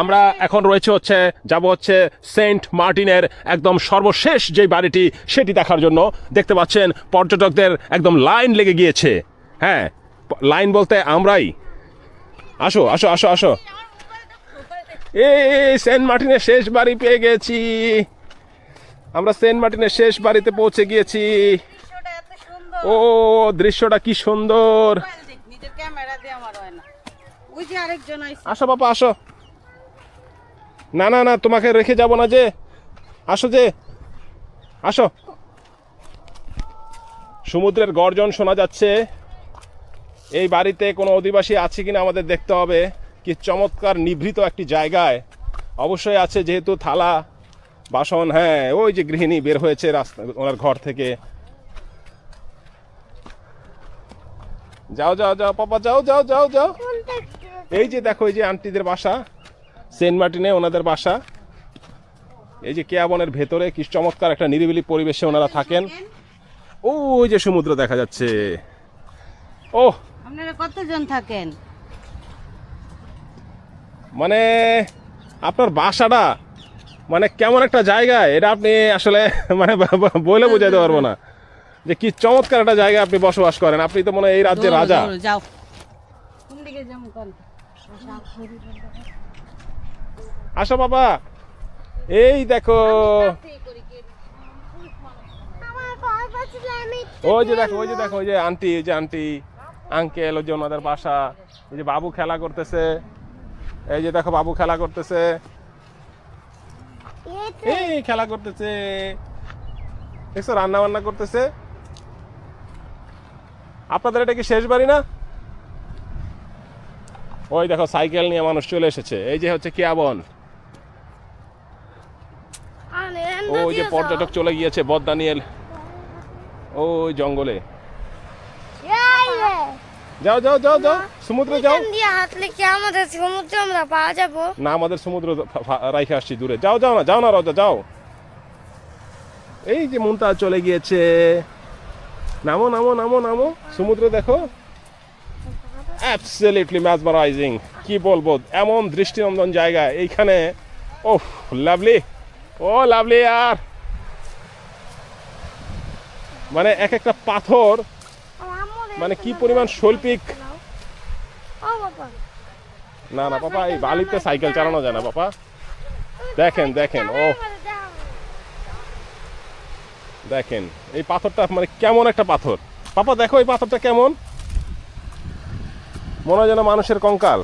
আমরা এখন রয়েছে হচ্ছে যাব হচ্ছে সেন্ট মার্টিনের একদম সর্বশেষ যে বাড়িটি সেটি দেখার জন্য। দেখতে পাচ্ছেন পর্যটকদের একদম লাইন লেগে গিয়েছে। হ্যাঁ, লাইন বলতে আমরাই। আসো আসো আসো আসো, এই সেন্ট মার্টিনের শেষ বাড়ি পেয়ে গেছি আমরা। সেন্ট মার্টিনের শেষ বাড়িতে পৌঁছে গিয়েছি। ও দৃশ্যটা কি সুন্দর। আসো বাবা আসো। না না না, তোমাকে রেখে যাব না যে। আসো যে, আসো। সমুদ্রের গর্জন শোনা যাচ্ছে। এই বাড়িতে কোনো অধিবাসী আছে কিনা আমাদের দেখতে হবে। কি চমৎকার নিভৃত একটি জায়গায় অবশ্যই আছে, যেহেতু থালা বাসন। হ্যাঁ, ওই যে গৃহিণী বের হয়েছে রাস্তা ওনার ঘর থেকে। যাও যাও যাও পাপা, যাও যাও যাও যাও। এই যে দেখো, এই যে আন্টিদের বাসা, সেন্ট মার্টিনে ওনাদের বাসা। এই যে কেয়াবনের ভেতরে কি চমৎকার একটা নিরিবিলি পরিবেশে ওনারা থাকেন। ওই যে সমুদ্র দেখা যাচ্ছে। ও, আপনারা কতজন থাকেন? মানে আপনার বাসাটা মানে কেমন একটা জায়গায়, এটা আপনি আসলে মানে বলে বোঝাতে পারবো না যে কি চমৎকার একটা জায়গায় আপনি বসবাস করেন। আপনি তো মনে হয় এই রাজ্যের রাজা। যাও, কোন দিকে যাবো? আসো বাবা, এই দেখো, ওই যে দেখো, ওই যে দেখো, ওই যে আন্টি, ওই যে আন্টি আঙ্কেল, ওই যে ওনাদের বাসা। এই যে বাবু খেলা করতেছে। এই যে দেখো, বাবু খেলা করতেছে, এই খেলা করতেছে। দেখছো, রান্না বান্না করতেছে। আপনাদের এটা কি শেষ বাড়ি না? ওই দেখো, সাইকেল নিয়ে মানুষ চলে এসেছে। এই যে হচ্ছে কেয়াবন। ওই যে পর্যটক চলে গিয়েছে বদদানিয়েল ওই জঙ্গলে। যাও যাও যাও যাও, সমুদ্রে যাও। হাঁটলে কি আমাদের সমুদ্রে আমরা পাওয়া যাবো? না, আমাদের সমুদ্র রাইখে আসছি দূরে। যাও যাও না, যাও না রোজা, যাও। এই যে মুনতা চলে গিয়েছে। নামো নামো নামো নামো, সমুদ্রে দেখো। Absolutely mesmerising. কি বলবো, এমন দৃষ্টিনন্দন জায়গা এইখানে। ওহ লাভলি, ও লাভলি। আর মানে এক একটা পাথর মানে কি পরিমাণ শৈল্পিক। না না পাপা, এই বালিতে সাইকেল চালানো যায় না পাপা। দেখেন দেখেন, ও দেখেন এই পাথরটা মানে কেমন একটা পাথর। পাপা দেখো এই পাথরটা কেমন, মনে হয় যেন মানুষের কঙ্কাল।